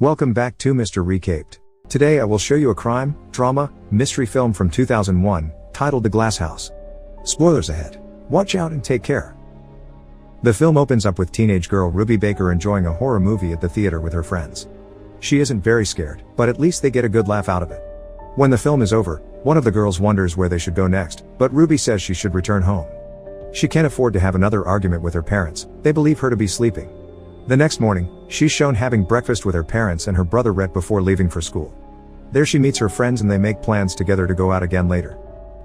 Welcome back to Mr. Recaped. Today I will show you a crime, drama, mystery film from 2001, titled The Glass House. Spoilers ahead. Watch out and take care. The film opens up with teenage girl Ruby Baker enjoying a horror movie at the theater with her friends. She isn't very scared, but at least they get a good laugh out of it. When the film is over, one of the girls wonders where they should go next, but Ruby says she should return home. She can't afford to have another argument with her parents, they believe her to be sleeping. The next morning, she's shown having breakfast with her parents and her brother Rhett before leaving for school. There she meets her friends and they make plans together to go out again later.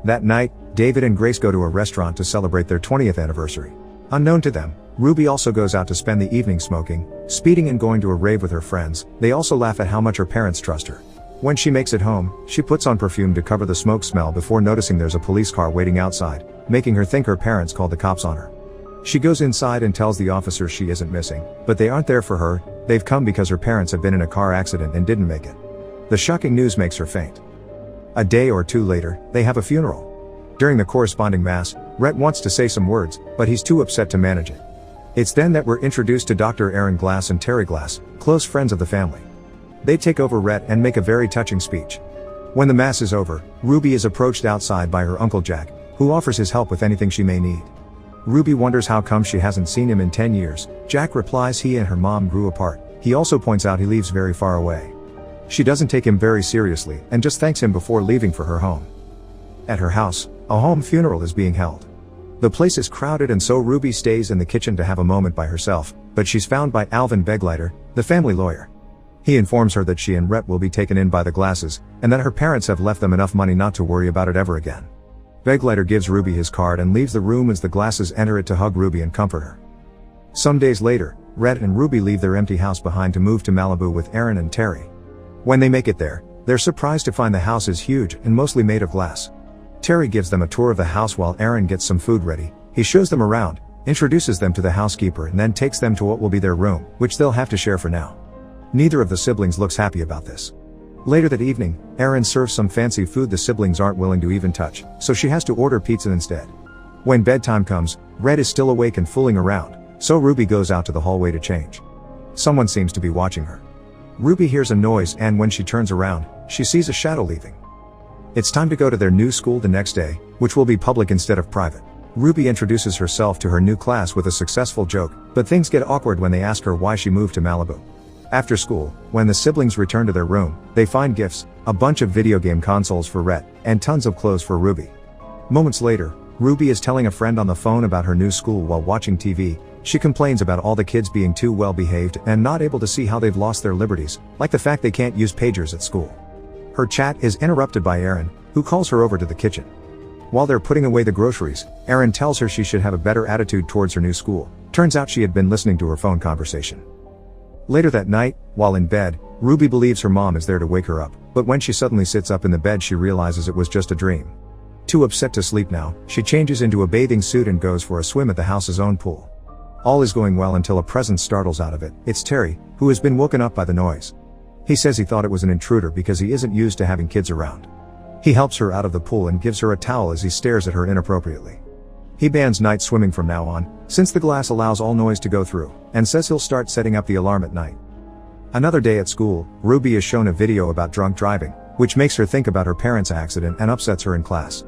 That night, David and Grace go to a restaurant to celebrate their 20th anniversary. Unknown to them, Ruby also goes out to spend the evening smoking, speeding and going to a rave with her friends. They also laugh at how much her parents trust her. When she makes it home, she puts on perfume to cover the smoke smell before noticing there's a police car waiting outside, making her think her parents called the cops on her. She goes inside and tells the officers she isn't missing, but they aren't there for her, they've come because her parents have been in a car accident and didn't make it. The shocking news makes her faint. A day or two later, they have a funeral. During the corresponding mass, Rhett wants to say some words, but he's too upset to manage it. It's then that we're introduced to Dr. Aaron Glass and Terry Glass, close friends of the family. They take over Rhett and make a very touching speech. When the mass is over, Ruby is approached outside by her uncle Jack, who offers his help with anything she may need. Ruby wonders how come she hasn't seen him in 10 years. Jack replies he and her mom grew apart. He also points out he lives very far away. She doesn't take him very seriously and just thanks him before leaving for her home. At her house, a home funeral is being held. The place is crowded and so Ruby stays in the kitchen to have a moment by herself, but she's found by Alvin Begleiter, the family lawyer. He informs her that she and Rhett will be taken in by the Glasses, and that her parents have left them enough money not to worry about it ever again. Begleiter gives Ruby his card and leaves the room as the Glasses enter it to hug Ruby and comfort her. Some days later, Rhett and Ruby leave their empty house behind to move to Malibu with Aaron and Terry. When they make it there, they're surprised to find the house is huge and mostly made of glass. Terry gives them a tour of the house while Aaron gets some food ready. He shows them around, introduces them to the housekeeper and then takes them to what will be their room, which they'll have to share for now. Neither of the siblings looks happy about this. Later that evening, Aaron serves some fancy food the siblings aren't willing to even touch, so she has to order pizza instead. When bedtime comes, Rhett is still awake and fooling around, so Ruby goes out to the hallway to change. Someone seems to be watching her. Ruby hears a noise and when she turns around, she sees a shadow leaving. It's time to go to their new school the next day, which will be public instead of private. Ruby introduces herself to her new class with a successful joke, but things get awkward when they ask her why she moved to Malibu. After school, when the siblings return to their room, they find gifts, a bunch of video game consoles for Rhett, and tons of clothes for Ruby. Moments later, Ruby is telling a friend on the phone about her new school while watching TV. She complains about all the kids being too well behaved and not able to see how they've lost their liberties, like the fact they can't use pagers at school. Her chat is interrupted by Aaron, who calls her over to the kitchen. While they're putting away the groceries, Aaron tells her she should have a better attitude towards her new school. Turns out she had been listening to her phone conversation. Later that night, while in bed, Ruby believes her mom is there to wake her up, but when she suddenly sits up in the bed she realizes it was just a dream. Too upset to sleep now, she changes into a bathing suit and goes for a swim at the house's own pool. All is going well until a presence startles out of it. It's Terry, who has been woken up by the noise. He says he thought it was an intruder because he isn't used to having kids around. He helps her out of the pool and gives her a towel as he stares at her inappropriately. He bans night swimming from now on, since the glass allows all noise to go through, and says he'll start setting up the alarm at night. Another day at school, Ruby is shown a video about drunk driving, which makes her think about her parents' accident and upsets her in class.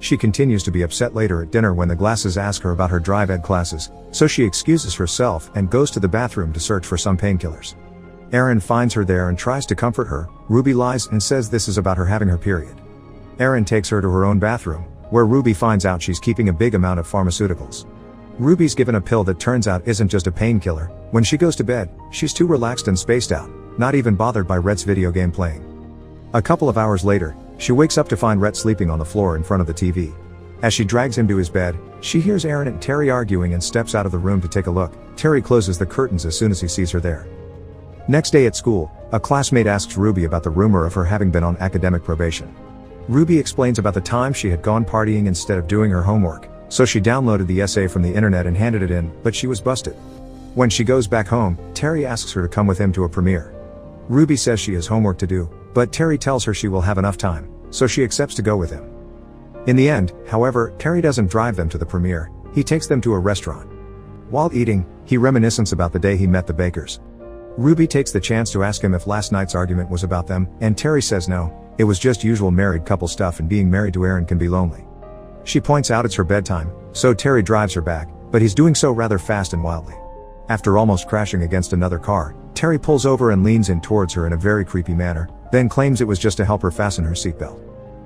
She continues to be upset later at dinner when the Glasses ask her about her drive ed classes, so she excuses herself and goes to the bathroom to search for some painkillers. Aaron finds her there and tries to comfort her. Ruby lies and says this is about her having her period. Aaron takes her to her own bathroom, where Ruby finds out she's keeping a big amount of pharmaceuticals. Ruby's given a pill that turns out isn't just a painkiller. When she goes to bed, she's too relaxed and spaced out, not even bothered by Rhett's video game playing. A couple of hours later, she wakes up to find Rhett sleeping on the floor in front of the TV. As she drags him to his bed, she hears Aaron and Terry arguing and steps out of the room to take a look. Terry closes the curtains as soon as he sees her there. Next day at school, a classmate asks Ruby about the rumor of her having been on academic probation. Ruby explains about the time she had gone partying instead of doing her homework, so she downloaded the essay from the internet and handed it in, but she was busted. When she goes back home, Terry asks her to come with him to a premiere. Ruby says she has homework to do, but Terry tells her she will have enough time, so she accepts to go with him. In the end, however, Terry doesn't drive them to the premiere, he takes them to a restaurant. While eating, he reminisces about the day he met the Bakers. Ruby takes the chance to ask him if last night's argument was about them, and Terry says no, it was just usual married couple stuff and being married to Aaron can be lonely. She points out it's her bedtime, so Terry drives her back, but he's doing so rather fast and wildly. After almost crashing against another car, Terry pulls over and leans in towards her in a very creepy manner, then claims it was just to help her fasten her seatbelt.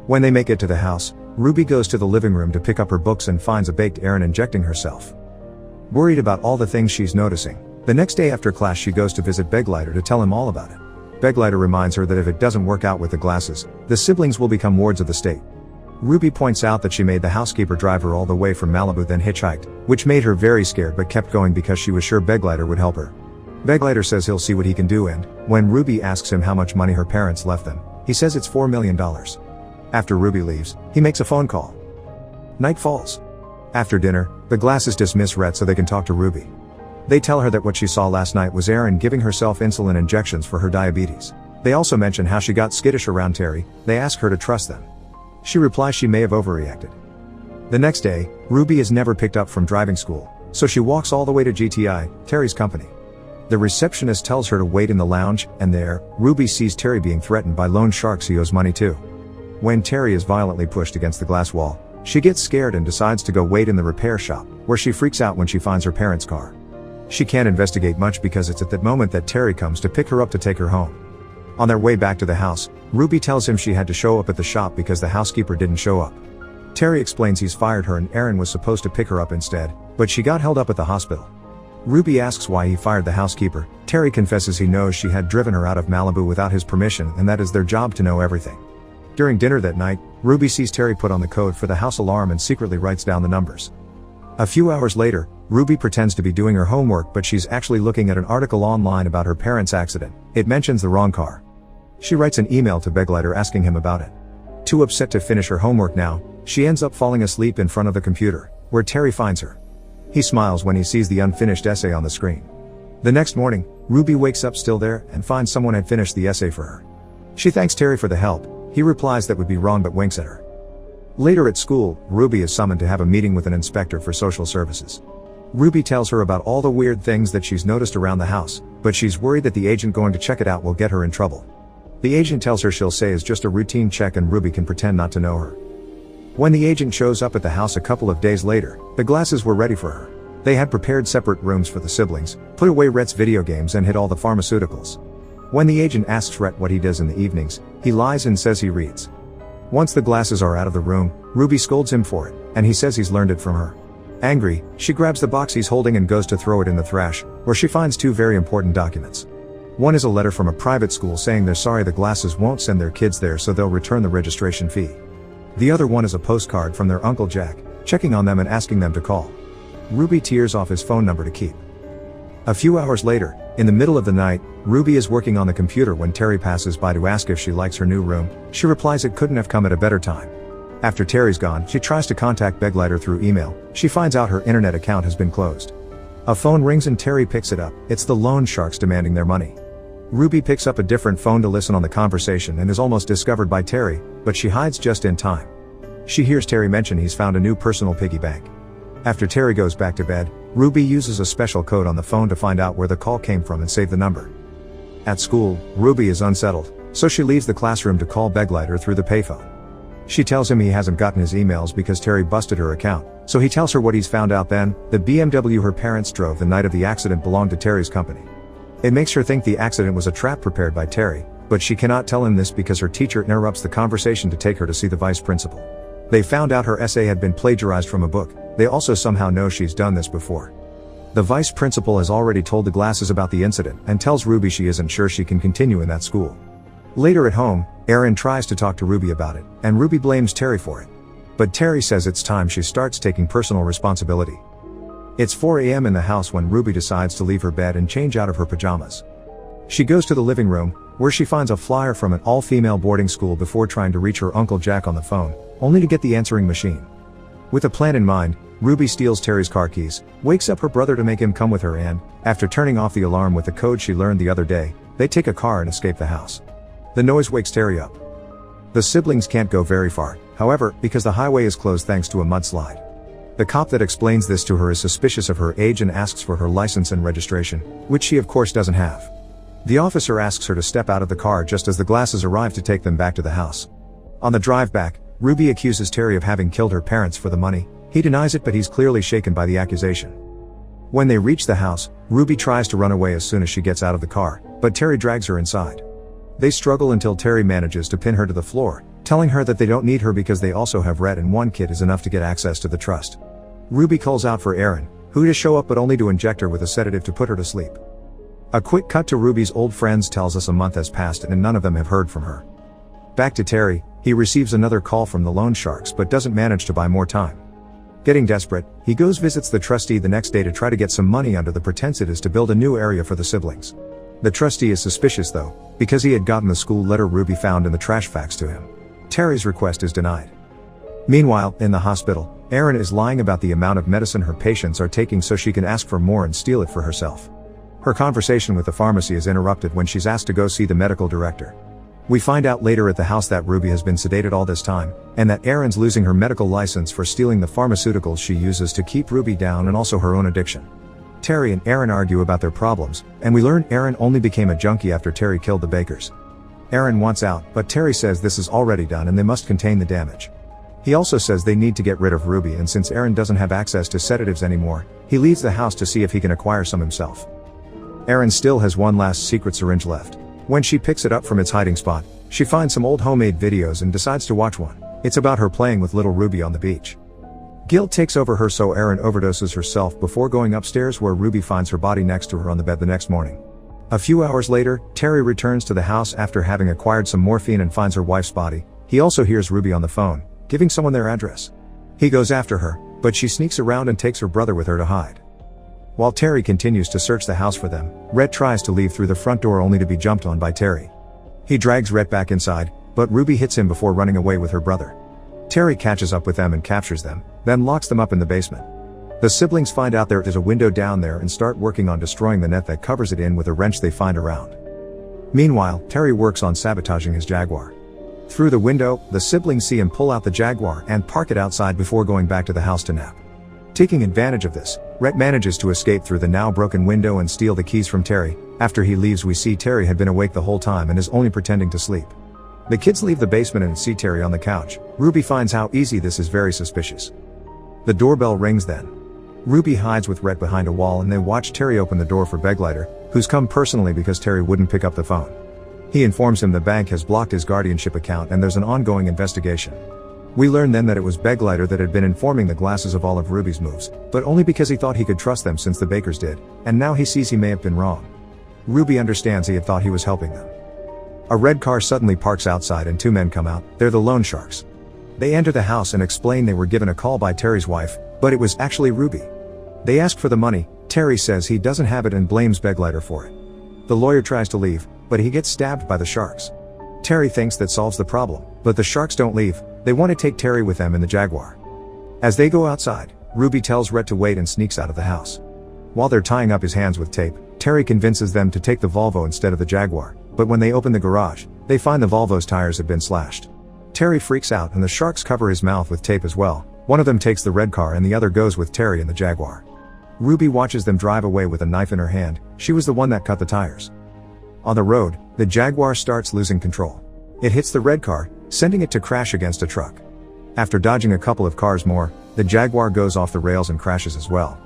When they make it to the house, Ruby goes to the living room to pick up her books and finds a baked Aaron injecting herself. Worried about all the things she's noticing, the next day after class she goes to visit Begleiter to tell him all about it. Begleiter reminds her that if it doesn't work out with the glasses, the siblings will become wards of the state. Ruby points out that she made the housekeeper drive her all the way from Malibu then hitchhiked, which made her very scared but kept going because she was sure Begleiter would help her. Begleiter says he'll see what he can do, and when Ruby asks him how much money her parents left them, he says it's $4 million. After Ruby leaves, he makes a phone call. Night falls. After dinner, the glasses dismiss Rhett so they can talk to Ruby. They tell her that what she saw last night was Aaron giving herself insulin injections for her diabetes. They also mention how she got skittish around Terry. They ask her to trust them. She replies she may have overreacted. The next day, Ruby is never picked up from driving school, so she walks all the way to GTI, Terry's company. The receptionist tells her to wait in the lounge, and there, Ruby sees Terry being threatened by loan sharks he owes money to. When Terry is violently pushed against the glass wall, she gets scared and decides to go wait in the repair shop, where she freaks out when she finds her parents' car. She can't investigate much because it's at that moment that Terry comes to pick her up to take her home. On their way back to the house, Ruby tells him she had to show up at the shop because the housekeeper didn't show up. Terry explains he's fired her and Aaron was supposed to pick her up instead, but she got held up at the hospital. Ruby asks why he fired the housekeeper. Terry confesses he knows she had driven her out of Malibu without his permission and that is their job to know everything. During dinner that night, Ruby sees Terry put on the code for the house alarm and secretly writes down the numbers. A few hours later, Ruby pretends to be doing her homework but she's actually looking at an article online about her parents' accident. It mentions the wrong car. She writes an email to Begleiter asking him about it. Too upset to finish her homework now, she ends up falling asleep in front of the computer, where Terry finds her. He smiles when he sees the unfinished essay on the screen. The next morning, Ruby wakes up still there and finds someone had finished the essay for her. She thanks Terry for the help. He replies that would be wrong but winks at her. Later at school, Ruby is summoned to have a meeting with an inspector for social services. Ruby tells her about all the weird things that she's noticed around the house, but she's worried that the agent going to check it out will get her in trouble. The agent tells her she'll say it's just a routine check and Ruby can pretend not to know her. When the agent shows up at the house a couple of days later, the glasses were ready for her. They had prepared separate rooms for the siblings, put away Rhett's video games and hid all the pharmaceuticals. When the agent asks Rhett what he does in the evenings, he lies and says he reads. Once the glasses are out of the room, Ruby scolds him for it, and he says he's learned it from her. Angry, she grabs the box he's holding and goes to throw it in the trash, where she finds two very important documents. One is a letter from a private school saying they're sorry the glasses won't send their kids there so they'll return the registration fee. The other one is a postcard from their Uncle Jack, checking on them and asking them to call. Ruby tears off his phone number to keep. A few hours later, in the middle of the night, Ruby is working on the computer when Terry passes by to ask if she likes her new room. She replies it couldn't have come at a better time. After Terry's gone, she tries to contact Begleiter through email. She finds out her internet account has been closed. A phone rings and Terry picks it up. It's the loan sharks demanding their money. Ruby picks up a different phone to listen on the conversation and is almost discovered by Terry, but she hides just in time. She hears Terry mention he's found a new personal piggy bank. After Terry goes back to bed, Ruby uses a special code on the phone to find out where the call came from and save the number. At school, Ruby is unsettled, so she leaves the classroom to call Begleiter through the payphone. She tells him he hasn't gotten his emails because Terry busted her account, so he tells her what he's found out then. The BMW her parents drove the night of the accident belonged to Terry's company. It makes her think the accident was a trap prepared by Terry, but she cannot tell him this because her teacher interrupts the conversation to take her to see the vice principal. They found out her essay had been plagiarized from a book. They also somehow know she's done this before. The vice principal has already told the glasses about the incident and tells Ruby she isn't sure she can continue in that school. Later at home, Aaron tries to talk to Ruby about it, and Ruby blames Terry for it. But Terry says it's time she starts taking personal responsibility. It's 4 a.m. in the house when Ruby decides to leave her bed and change out of her pajamas. She goes to the living room, where she finds a flyer from an all-female boarding school before trying to reach her Uncle Jack on the phone, only to get the answering machine. With a plan in mind, Ruby steals Terry's car keys, wakes up her brother to make him come with her and, after turning off the alarm with the code she learned the other day, they take a car and escape the house. The noise wakes Terry up. The siblings can't go very far, however, because the highway is closed thanks to a mudslide. The cop that explains this to her is suspicious of her age and asks for her license and registration, which she of course doesn't have. The officer asks her to step out of the car just as the glasses arrive to take them back to the house. On the drive back, Ruby accuses Terry of having killed her parents for the money. He denies it, but he's clearly shaken by the accusation. When they reach the house, Ruby tries to run away as soon as she gets out of the car, but Terry drags her inside. They struggle until Terry manages to pin her to the floor, telling her that they don't need her because they also have Rhett and one kid is enough to get access to the trust. Ruby calls out for Aaron, who to show up but only to inject her with a sedative to put her to sleep. A quick cut to Ruby's old friends tells us a month has passed and none of them have heard from her. Back to Terry, he receives another call from the loan sharks but doesn't manage to buy more time. Getting desperate, he goes visits the trustee the next day to try to get some money under the pretense it is to build a new area for the siblings. The trustee is suspicious though, because he had gotten the school letter Ruby found in the trash faxed to him. Terry's request is denied. Meanwhile, in the hospital, Erin is lying about the amount of medicine her patients are taking so she can ask for more and steal it for herself. Her conversation with the pharmacy is interrupted when she's asked to go see the medical director. We find out later at the house that Ruby has been sedated all this time, and that Erin's losing her medical license for stealing the pharmaceuticals she uses to keep Ruby down and also her own addiction. Terry and Erin argue about their problems, and we learn Erin only became a junkie after Terry killed the Bakers. Erin wants out, but Terry says this is already done and they must contain the damage. He also says they need to get rid of Ruby, and since Erin doesn't have access to sedatives anymore, he leaves the house to see if he can acquire some himself. Erin still has one last secret syringe left. When she picks it up from its hiding spot, she finds some old homemade videos and decides to watch one. It's about her playing with little Ruby on the beach. Guilt takes over her, so Erin overdoses herself before going upstairs, where Ruby finds her body next to her on the bed the next morning. A few hours later, Terry returns to the house after having acquired some morphine and finds her wife's body. He also hears Ruby on the phone, giving someone their address. He goes after her, but she sneaks around and takes her brother with her to hide. While Terry continues to search the house for them, Rhett tries to leave through the front door only to be jumped on by Terry. He drags Rhett back inside, but Ruby hits him before running away with her brother. Terry catches up with them and captures them, then locks them up in the basement. The siblings find out there is a window down there and start working on destroying the net that covers it in with a wrench they find around. Meanwhile, Terry works on sabotaging his Jaguar. Through the window, the siblings see him pull out the Jaguar and park it outside before going back to the house to nap. Taking advantage of this, Rhett manages to escape through the now broken window and steal the keys from Terry. After he leaves, we see Terry had been awake the whole time and is only pretending to sleep. The kids leave the basement and see Terry on the couch. Ruby finds how easy this is, very suspicious. The doorbell rings then. Ruby hides with Rhett behind a wall and they watch Terry open the door for Beglighter, who's come personally because Terry wouldn't pick up the phone. He informs him the bank has blocked his guardianship account and there's an ongoing investigation. We learn then that it was Beglighter that had been informing the glasses of all of Ruby's moves, but only because he thought he could trust them since the Bakers did, and now he sees he may have been wrong. Ruby understands he had thought he was helping them. A red car suddenly parks outside and two men come out. They're the loan sharks. They enter the house and explain they were given a call by Terry's wife, but it was actually Ruby. They ask for the money. Terry says he doesn't have it and blames Beglighter for it. The lawyer tries to leave, but he gets stabbed by the sharks. Terry thinks that solves the problem, but the sharks don't leave. They want to take Terry with them in the Jaguar. As they go outside, Ruby tells Rhett to wait and sneaks out of the house. While they're tying up his hands with tape, Terry convinces them to take the Volvo instead of the Jaguar, but when they open the garage, they find the Volvo's tires have been slashed. Terry freaks out and the sharks cover his mouth with tape as well. One of them takes the red car and the other goes with Terry in the Jaguar. Ruby watches them drive away with a knife in her hand. She was the one that cut the tires. On the road, the Jaguar starts losing control. It hits the red car, sending it to crash against a truck. After dodging a couple of cars more, the Jaguar goes off the rails and crashes as well.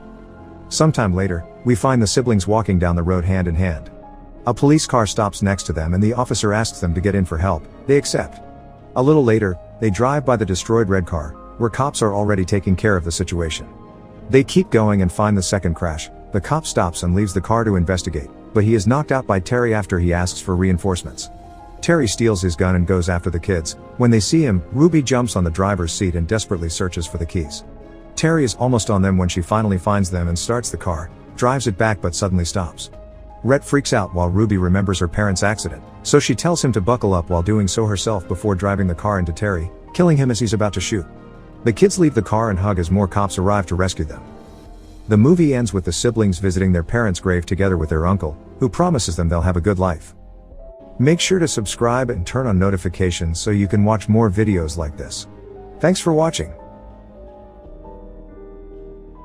Sometime later, we find the siblings walking down the road hand in hand. A police car stops next to them and the officer asks them to get in for help. They accept. A little later, they drive by the destroyed red car, where cops are already taking care of the situation. They keep going and find the second crash. The cop stops and leaves the car to investigate, but he is knocked out by Terry after he asks for reinforcements. Terry steals his gun and goes after the kids. When they see him, Ruby jumps on the driver's seat and desperately searches for the keys. Terry is almost on them when she finally finds them and starts the car, drives it back but suddenly stops. Rhett freaks out while Ruby remembers her parents' accident, so she tells him to buckle up while doing so herself before driving the car into Terry, killing him as he's about to shoot. The kids leave the car and hug as more cops arrive to rescue them. The movie ends with the siblings visiting their parents' grave together with their uncle, who promises them they'll have a good life. Make sure to subscribe and turn on notifications so you can watch more videos like this. Thanks for watching.